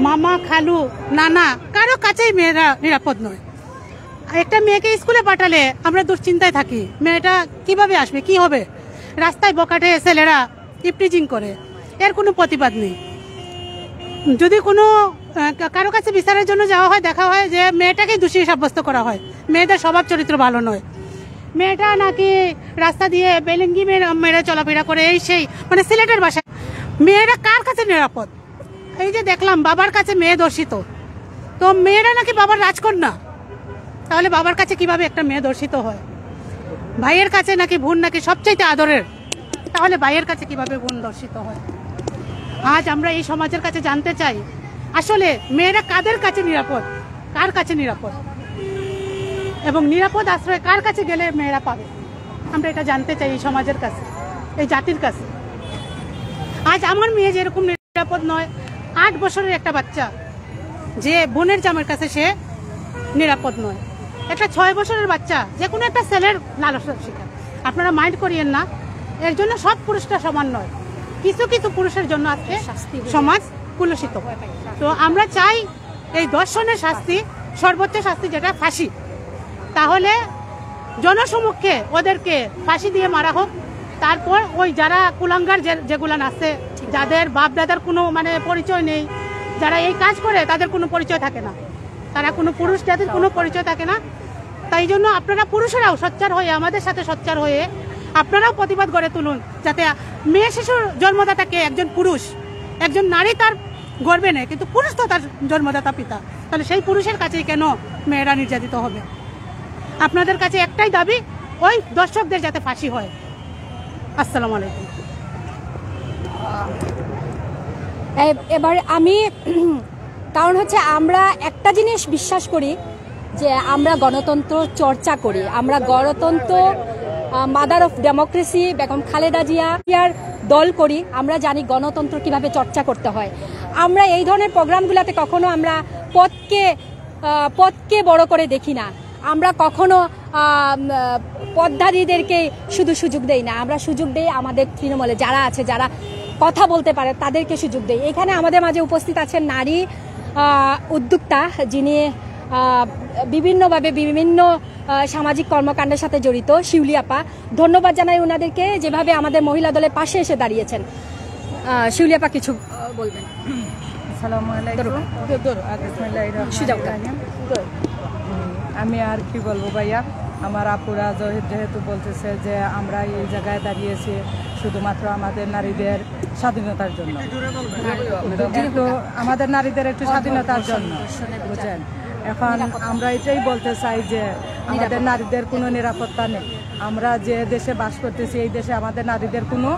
মামা, খালু, নানা কারো কাছেই মেয়েরা নিরাপদ নয়। একটা মেয়েকে স্কুলে পাঠালে আমরা দুশ্চিন্তায় থাকি, মেয়েটা কিভাবে আসবে, কি হবে। রাস্তায় বকাটে ছেলেরা ইপটিজিং করে, এর কোনো প্রতিবাদ নেই। যদি কোনো কারো কাছে বিচারের জন্য যাওয়া হয়, দেখা হয় যে মেয়েটাকেই দোষী সাব্যস্ত করা হয়। মেয়েদের স্বভাব চরিত্র ভালো নয়, মেয়েটা নাকি রাস্তা দিয়ে বেলেঙ্গি মেরে চলাফেরা করে, এই সেই, মানে সিলেটের ভাষায়। মেয়েরা কার কাছে নিরাপদ? এই যে দেখলাম বাবার কাছে মেয়ে দর্শিত, তো মেয়েরা নাকি বাবার রাজকন্যা, তাহলে বাবার কাছে কিভাবে একটা মেয়ে দর্শিত হয়? ভাইয়ের কাছে নাকি বোন নাকি সবচাইতে আদরের, তাহলে ভাইয়ের কাছে কিভাবে বোন দর্শিত হয়? আজ আমরা এই সমাজের কাছে জানতে চাই, আসলে মেয়েরা কাদের কাছে নিরাপদ, কার কাছে নিরাপদ, এবং নিরাপদ আশ্রয় কার কাছে গেলে মেয়েরা পাবে। আমরা এটা জানতে চাই এই সমাজের কাছে, এই জাতির কাছে। আজ আমার মেয়ে যেরকম নিরাপদ নয়, 8 বছরের একটা বাচ্চা যে বোনের জামের কাছে সে নিরাপদ নয়। একটা 6 বছরের বাচ্চা যে কোনো একটা ছেলের লালসার শিকার। আপনারা মাইন্ড করিয়েন না, এর জন্য সব পুরুষরা সমান নয়, কিছু কিছু পুরুষের জন্য আজকে সমাজ কুলসিত। তো আমরা চাই এই ধর্ষণের শাস্তি, সর্বোচ্চ শাস্তি যেটা ফাঁসি, তাহলে জনসমক্ষে ওদেরকে ফাঁসি দিয়ে মারা হোক। তারপর ওই যারা কুলাঙ্গার যেগুলান আছে, যাদের বাপ দাদার কোনো মানে পরিচয় নেই, যারা এই কাজ করে তাদের কোনো পরিচয় থাকে না, তারা কোনো পুরুষ জাতির কোনো পরিচয় থাকে না। তাই জন্য আপনারা পুরুষেরাও সোচ্চার হয়ে, আমাদের সাথে সোচ্চার হয়ে আপনারাও প্রতিবাদ গড়ে তুলুন, যাতে মেয়ে শিশুর জন্মদাতাকে একজন পুরুষ, একজন নারী তার গর্বে নেয়, কিন্তু পুরুষ তো তার জন্মদাতা পিতা, তাহলে সেই পুরুষের কাছেই কেন মেয়েরা নির্যাতিত হবে? আপনাদের কাছে একটাই দাবি, ওই দর্শকদের যাতে ফাঁসি হয়। আসসালামু আলাইকুম। এবারে আমি, কারণ হচ্ছে আমরা একটা জিনিস বিশ্বাস করি যে আমরা গণতন্ত্র চর্চা করি, আমরা গণতন্ত্র mother of democracy Begum Khaleda জিয়ার দল করি। আমরা জানি গণতন্ত্র কিভাবে চর্চা করতে হয়। আমরা এই ধরনের প্রোগ্রামগুলোতে কখনো আমরা পদকে বড় করে দেখি না, আমরা কখনো পদধারীদেরকে শুধু সুযোগ দেই না, আমরা সুযোগ দেই আমাদের তৃণমূলে যারা আছে, যারা কথা বলতে পারে তাদেরকে সুযোগ দেই। এখানে আমাদের মাঝে উপস্থিত আছেন নারী উদ্যোক্তা, যিনি বিভিন্নভাবে বিভিন্ন সামাজিক কর্মকাণ্ডের সাথে জড়িত, শিউলি আপা। ধন্যবাদ জানাই ওনাদেরকে, যেভাবে আমাদের মহিলা দলের পাশে এসে দাঁড়িয়েছেন। শিউলি আপা কিছু বলবেন? আমি আর কি বলবো ভাইয়া, আমার আপুরা যেহেতু বলতেছে যে আমরা এই জায়গায় দাঁড়িয়েছি শুধুমাত্র আমাদের নারীদের স্বাধীনতার জন্য, একটু আমাদের নারীদের একটু স্বাধীনতার জন্য, বুঝছেন। এখন আমরা এটাই বলতে চাই যে আমাদের নারীদের কোনো নিরাপত্তা নেই। আমরা যে দেশে বাস করতেছি এই দেশে আমাদের নারীদের কোনো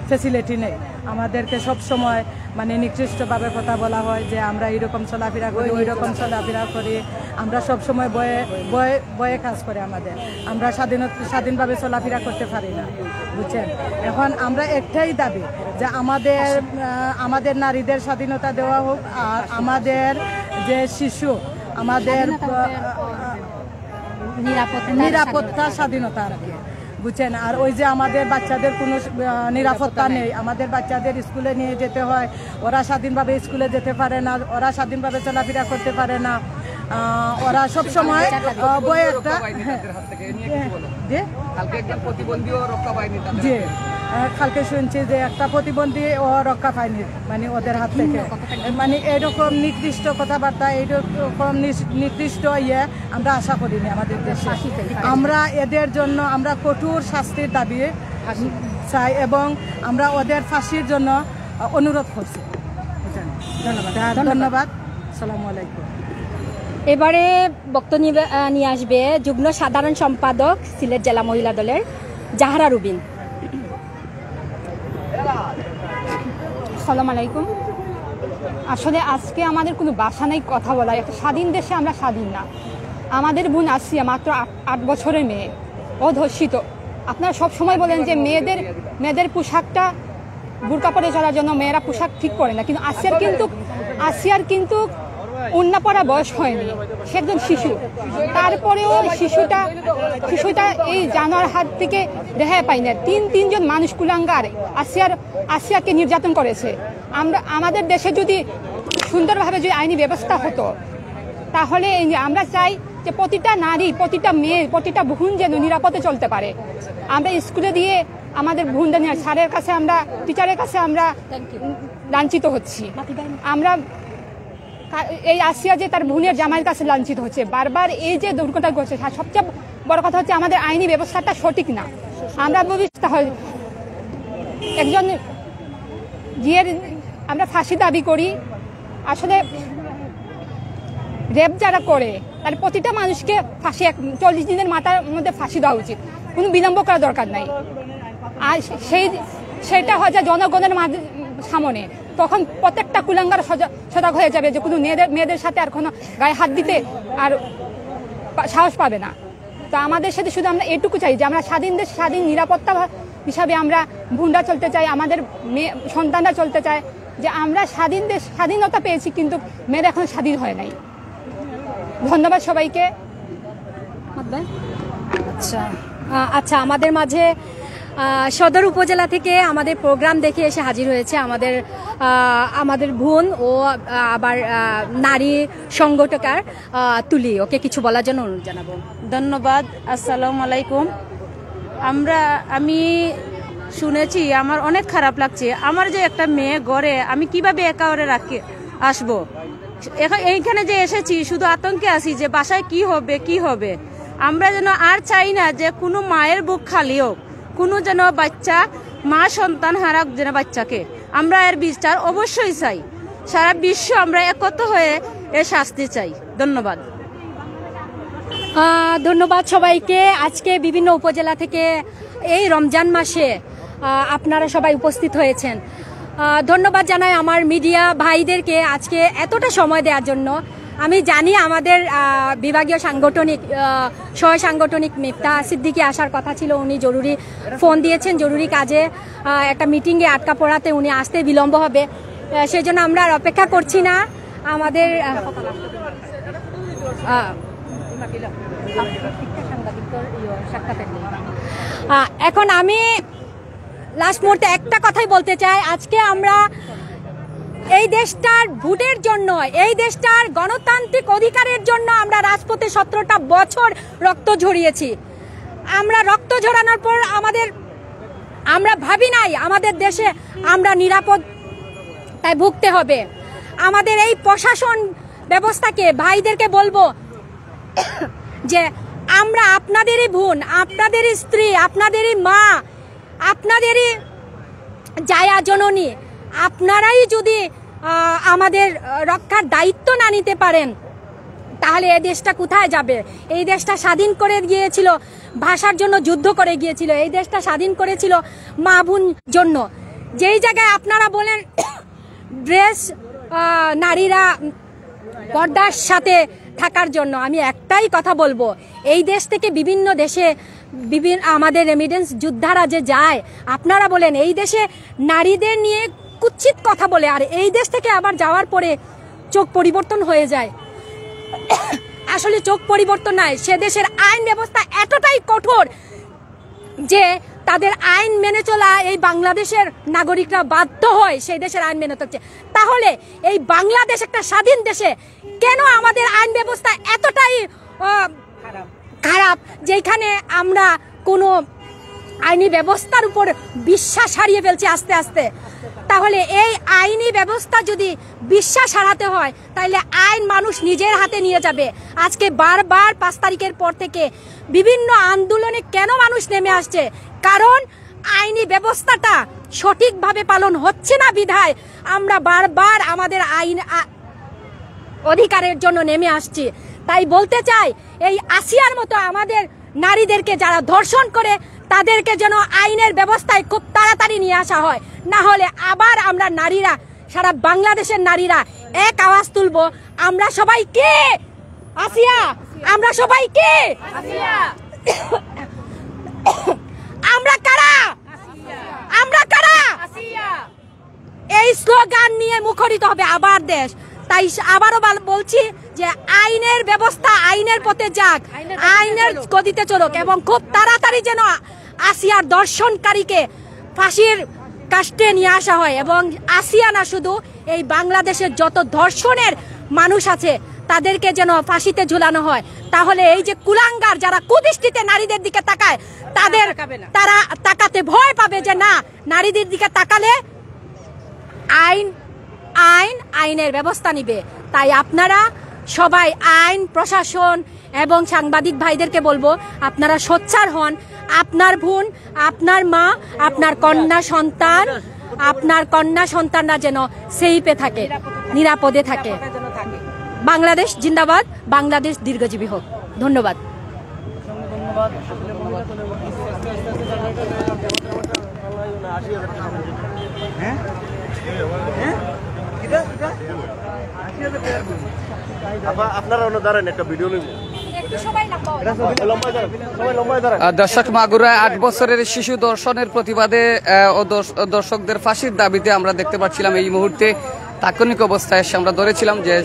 ফেসিলিটি নেই। আমাদেরকে সব সময় মানে নিকৃষ্টভাবে কথা বলা হয় যে আমরা এইরকম চলাফেরা করি, ওই রকম চলাফেরা করি। আমরা সব সময় বয়ে কাজ করে আমাদের, আমরা স্বাধীনভাবে চলাফেরা করতে পারি না, বুঝছেন। এখন আমরা একটাই দাবি যে আমাদের নারীদের স্বাধীনতা দেওয়া হোক, আর আমাদের যে শিশু, আমাদের নিরাপত্তা স্বাধীনতা আর কি, বুঝছেন। আর ওই যে আমাদের বাচ্চাদের কোনো নিরাপত্তা নেই, আমাদের বাচ্চাদের স্কুলে নিয়ে যেতে হয়, ওরা স্বাধীনভাবে স্কুলে যেতে পারে না, ওরা স্বাধীনভাবে চলাফেরা করতে পারে না, ওরা সব সময় বই একটা জি কালকে শুনছি যে একটা প্রতিবন্ধী ও রক্ষা পায়নি, মানে ওদের হাত থেকে, মানে এরকম নির্দিষ্ট কথাবার্তা, এইরকম নির্দিষ্ট আমরা আশা করিনি আমাদের দেশে। আমরা এদের জন্য আমরা কঠোর শাস্তির দাবি চাই এবং আমরা ওদের ফাঁসির জন্য অনুরোধ করছি। ধন্যবাদ। আসসালামু আলাইকুম। এবারে বক্তব্য নিয়ে আসবে যুগ্ম সাধারণ সম্পাদক সিলেট জেলা মহিলা দলের জাহরা রুবিন। আসসালামু আলাইকুম। আসলে আজকে আমাদের কোনো ভাষা নেই কথা বলার, একটা স্বাধীন দেশে আমরা স্বাধীন না। আমাদের বোন আসিয়া মাত্র 8 বছরের মেয়ে, ও ধর্ষিত। আপনারা সব সময় বলেন যে মেয়েদের পোশাকটা বুরকা পরে চলার জন্য মেয়েরা পোশাক ঠিক করে না, কিন্তু আসিয়ার কিন্তু উন্না পড়া বয়স হয়নি, সে একজন শিশু। তারপরেও শিশুটা এই জানোয়ার হাত থেকে রেহাই পায় না। তিনজন মানুষ কুলাঙ্গার আসিয়াকে নির্যাতন করেছে। আমাদের দেশে যদি সুন্দরভাবে যদি আইনি ব্যবস্থা হতো, তাহলে আমরা চাই যে প্রতিটা নারী, প্রতিটা মেয়ে, প্রতিটা বোন যেন নিরাপদে চলতে পারে। আমরা স্কুলে দিয়ে আমাদের বোনদের নিয়ে স্যারের কাছে, আমরা টিচারের কাছে আমরা লাঞ্ছিত হচ্ছি। আমরা এই আসিয়া যে তার বোনের জামাইয়ের কাছে লাঞ্ছিত হচ্ছে, বারবার এই যে দুর্ঘটনা ঘটছে, সবচেয়ে বড় কথা হচ্ছে আমাদের আইনি ব্যবস্থাটা সঠিক না। আমরা একজন গিয়ে আমরা ফাঁসি দাবি করি। আসলে রেপ যারা করে তার প্রতিটা মানুষকে ফাঁসি 40 দিনের মাথার মধ্যে ফাঁসি দেওয়া উচিত, কোনো বিলম্ব করা দরকার নাই। আর সেটা হয় যে জনগণের সামনে, তখন প্রত্যেকটা কুলাঙ্গার সজাগ হয়ে যাবে যে কোনো মেয়েদের সাথে আর কোনো গায়ে হাত দিতে আর সাহস পাবে না। তো আমাদের সাথে শুধু আমরা এটুকু চাই যে আমরা স্বাধীন দেশ, স্বাধীন নিরাপত্তা হিসাবে আমরা বোনরা চলতে চাই, আমাদের মেয়ে সন্তানরা চলতে চায় যে আমরা স্বাধীন দেশ, স্বাধীনতা পেয়েছি, কিন্তু মেয়েরা এখন স্বাধীন হয় নাই। ধন্যবাদ সবাইকে। আচ্ছা, আমাদের মাঝে সদর উপজেলা থেকে আমাদের প্রোগ্রাম দেখে এসে হাজির হয়েছে আমাদের বোন ও আবার নারী সংগঠকার তুলি। ওকে কিছু বলার জন্য অনুরোধ জানাবো। ধন্যবাদ। আসসালামু আলাইকুম। আমি শুনেছি, আমার অনেক খারাপ লাগছে। আমার যে একটা মেয়ে ঘরে, আমি কিভাবে একা ওরে আসবো? এইখানে যে এসেছি শুধু আতঙ্কে আছি যে বাসায় কি হবে। আমরা যেন আর চাই না যে কোনো মায়ের বুক খালি হোক, কোনো যেন বাচ্চা, মা সন্তান হারাক যেন বাচ্চাকে। আমরা এর বিচার অবশ্যই চাই। সারা বিশ্ব আমরা একত্র হয়ে এর শাস্তি চাই। ধন্যবাদ। ধন্যবাদ সবাইকে। আজকে বিভিন্ন উপজেলা থেকে এই রমজান মাসে আপনারা সবাই উপস্থিত হয়েছেন। ধন্যবাদ জানাই আমার মিডিয়া ভাইদেরকে আজকে এতটা সময় দেওয়ার জন্য। আমি জানি আমাদের বিভাগীয় সহ সাংগঠনিক মিফতা সিদ্দিকী আসার কথা ছিল, উনি জরুরি ফোন দিয়েছেন, জরুরি কাজে একটা মিটিংয়ে আটকা পড়াতে উনি আসতে বিলম্ব হবে, সেই জন্য আমরা আর অপেক্ষা করছি না। আমাদের এখন আমি লাস্ট মুহূর্তে একটা কথাই বলতে চাই। আজকে আমরা এই দেশটার ভোটের জন্য, এই দেশটার গণতান্ত্রিক অধিকারের জন্য আমরা রাজপথে 17টা বছর রক্ত ঝরিয়েছি। আমরা রক্ত ঝরানোর পর আমরা ভাবি নাই আমাদের দেশে আমরা নিরাপদ তাই ভুগতে হবে। আমাদের এই প্রশাসন ব্যবস্থাকে, ভাইদেরকে বলবো যে আমরা আপনাদেরই বোন, আপনাদেরই স্ত্রী, আপনাদেরই মা, আপনাদেরই জায়া জননী। আপনারাই যদি আমাদের রক্ষার দায়িত্ব না নিতে পারেন, তাহলে এই দেশটা কোথায় যাবে? এই দেশটা স্বাধীন করে গিয়েছিল, ভাষার জন্য যুদ্ধ করে গিয়েছিল। এই দেশটা স্বাধীন করেছিল মা বোন জন্য। যেই জায়গায় আপনারা বলেন ড্রেস, নারীরা পর্দার সাথে থাকার জন্য, আমি একটাই কথা বলবো, এই দেশ থেকে বিভিন্ন দেশে আমাদের রেমিডেন্স যোদ্ধারা যে যায়, আপনারা বলেন এই দেশে নারীদের নিয়ে কুৎসিত কথা বলে, আর এই দেশ থেকে আবার যাওয়ার পরে চোখ পরিবর্তন হয়ে যায়। আসলে চোখ পরিবর্তন নয়, সে দেশের আইন ব্যবস্থা এতটাই কঠোর যে তাদের আইন মেনে চলা এই বাংলাদেশের নাগরিকরা বাধ্য হয় সেই দেশের আইন মেনে চলছে। তাহলে এই বাংলাদেশ একটা স্বাধীন দেশে কেন আমাদের আইন ব্যবস্থা এতটাই খারাপ, যেখানে আমরা কোনো আইনি ব্যবস্থার উপর বিশ্বাস হারিয়ে ফেলছি আস্তে আস্তে। তাহলে এই আইনি ব্যবস্থা যদি বিশ্বাস হারাতে হয়, তাহলে আইন মানুষ নিজের হাতে নিয়ে যাবে। আজকে বারবার 5 তারিখের পর থেকে বিভিন্ন আন্দোলনে কেন মানুষ নেমে আসছে? কারণ আইনি ব্যবস্থাটা সঠিকভাবে পালন হচ্ছে না বিধায় আমরা বারবার আমাদের আইন অধিকারের জন্য নেমে আসছি। তাই বলতে চাই, এই আসিয়ার মতো আমাদের নারীদেরকে যারা ধর্ষণ করে, তাদেরকে যেন আইনের ব্যবস্থায় খুব তাড়াতাড়ি নিয়ে আসা হয়, না হলে আবার আমরা নারীরা, সারা বাংলাদেশের নারীরা এক আওয়াজ তুলবো, আমরা সবাই কে? আসিয়া। আমরা সবাই কে? আসিয়া। আমরা কারা? আমরা কারা? আসিয়া। এই স্লোগান নিয়ে মুখরিত হবে আবার দেশ। তাই আবারও বলছি যে আইনের ব্যবস্থা আইনের পথে যাক, আইনের গতিতে চলুক, এবং খুব তাড়াতাড়ি যেন আসিয়ার দর্শনকারীকে ফাঁসির কাস্টে নিয়ে আসা হয় এবং আসিয়া না শুধু এই বাংলাদেশের যত ধর্ষণের মানুষ আছে তাদেরকে যেন ফাঁসিতে ঝুলানো হয়, তাহলে এই যে কুলাঙ্গার যারা কুদৃষ্টিতে নারীদের দিকে তাকায় তারা তাকাতে ভয় পাবে যে না, নারীদের দিকে তাকালে আইনের ব্যবস্থা নিবে। তাই আপনারা সবাই আইন, প্রশাসন এবং সাংবাদিক ভাইদেরকে বলবো, আপনারা সোচ্চার হন। আপনার বোন, আপনার মা, আপনার কন্যা সন্তানরা যেন সেফে থাকে, নিরাপদে থাকে। বাংলাদেশ জিন্দাবাদ, বাংলাদেশ দীর্ঘজীবী হোক। ধন্যবাদ। দর্শক, মাগুরায় 8 বছরের শিশু ধর্ষণের প্রতিবাদে ও দর্শকদের ফাঁসির দাবিতে আমরা দেখতে পাচ্ছিলাম এই মুহূর্তে তাৎক্ষণিক অবস্থায় এসে আমরা ধরেছিলাম যে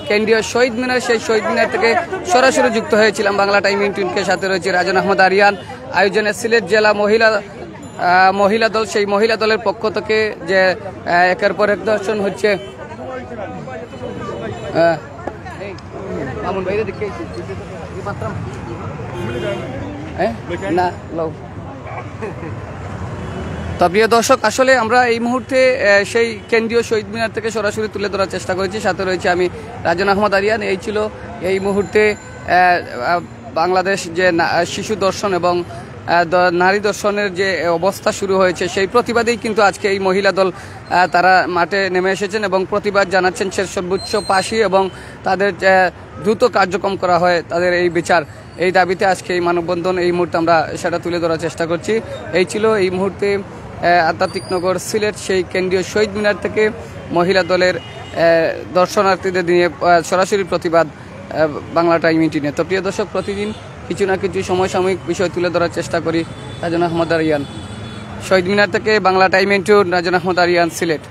কেন্দ্রীয় শহীদ মিনার, সেই শহীদ মিনার থেকে সরাসরি যুক্ত হয়েছিলাম বাংলা টাইম ইন্টিউনকে। সাথে রয়েছে রাজন আহমদ আরিয়ান। আয়োজনে সিলেট জেলা মহিলা দল, সেই মহিলা দলের পক্ষ থেকে যে একের পর এক দর্শন হচ্ছে। তো প্রিয় দর্শক, আসলে আমরা এই মুহূর্তে সেই কেন্দ্রীয় শহীদ মিনার থেকে সরাসরি তুলে ধরার চেষ্টা করেছি। সাথে রয়েছে আমি রাজন আহমদ আরিয়ান। এই ছিল এই মুহূর্তে বাংলাদেশ যে শিশু দর্শন এবং নারী দর্শনের যে অবস্থা শুরু হয়েছে, সেই প্রতিবাদেই কিন্তু আজকে এই মহিলা দল তারা মাঠে নেমে এসেছেন এবং প্রতিবাদ জানাচ্ছেন সর্বোচ্চ ফাঁসি এবং তাদের দ্রুত কার্যক্রম করা হয়, তাদের এই বিচার, এই দাবিতে আজকে এই মানববন্ধন। এই মুহূর্তে আমরা সেটা তুলে ধরার চেষ্টা করছি। এই ছিল এই মুহূর্তে আধ্যাত্মিক নগর সিলেট সেই কেন্দ্রীয় শহীদ মিনার থেকে মহিলা দলের দর্শনার্থীদের নিয়ে সরাসরি প্রতিবাদ বাংলা টাইম ইন্টিউনে। তো প্রিয় দর্শক, প্রতিদিন কিছু না কিছু সমসাময়িক বিষয় তুলে ধরার চেষ্টা করি। রাজন আহমদ আরিয়ান, শহীদ মিনার থেকে বাংলা টাইম ইন্টিউন, রাজন আহমদ আরিয়ান, সিলেট।